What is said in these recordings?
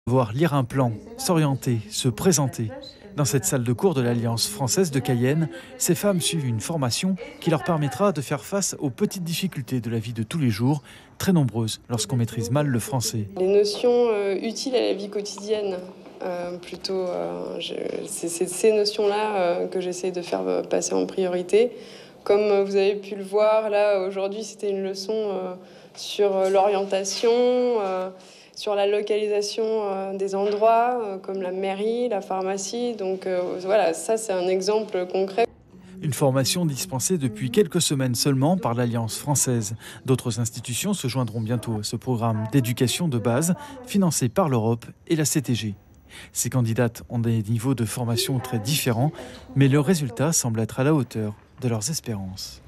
Voir lire un plan, s'orienter, se présenter. Dans cette salle de cours de l'Alliance française de Cayenne, ces femmes suivent une formation qui leur permettra de faire face aux petites difficultés de la vie de tous les jours, très nombreuses lorsqu'on maîtrise mal le français. Les notions utiles à la vie quotidienne, c'est ces notions-là que j'essaie de faire passer en priorité. Comme vous avez pu le voir, là, aujourd'hui, c'était une leçon sur l'orientation, sur la localisation des endroits, comme la mairie, la pharmacie. Donc voilà, ça, c'est un exemple concret. Une formation dispensée depuis quelques semaines seulement par l'Alliance française. D'autres institutions se joindront bientôt à ce programme d'éducation de base financé par l'Europe et la CTG. Ces candidates ont des niveaux de formation très différents, mais leurs résultats semblent être à la hauteur de leurs espérances.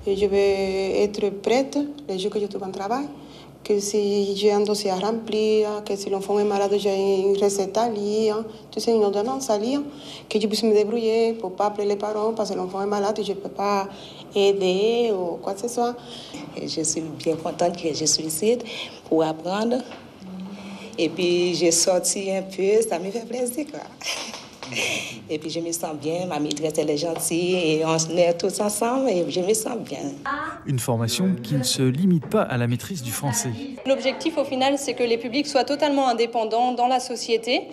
Je vais être prête les jours que je trouve un travail, que si j'ai un dossier à remplir, que si l'enfant est malade, j'ai une recette à lire, tu sais, une ordonnance à lire, que je puisse me débrouiller pour ne pas appeler les parents parce que l'enfant est malade et je ne peux pas aider ou quoi que ce soit. Et je suis bien contente que je suis ici pour apprendre. Et puis j'ai sorti un peu, ça me fait plaisir, quoi. Et puis je me sens bien, ma maîtresse elle est gentille et on est tous ensemble et je me sens bien. Une formation qui ne se limite pas à la maîtrise du français. L'objectif au final, c'est que les publics soient totalement indépendants dans la société,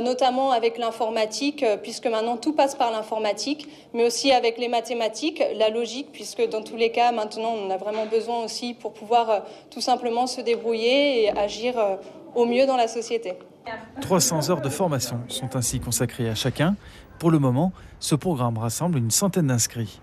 notamment avec l'informatique, puisque maintenant tout passe par l'informatique, mais aussi avec les mathématiques, la logique, puisque dans tous les cas, maintenant, on a vraiment besoin aussi pour pouvoir tout simplement se débrouiller et agir au mieux dans la société. 300 heures de formation sont ainsi consacrées à chacun. Pour le moment, ce programme rassemble une centaine d'inscrits.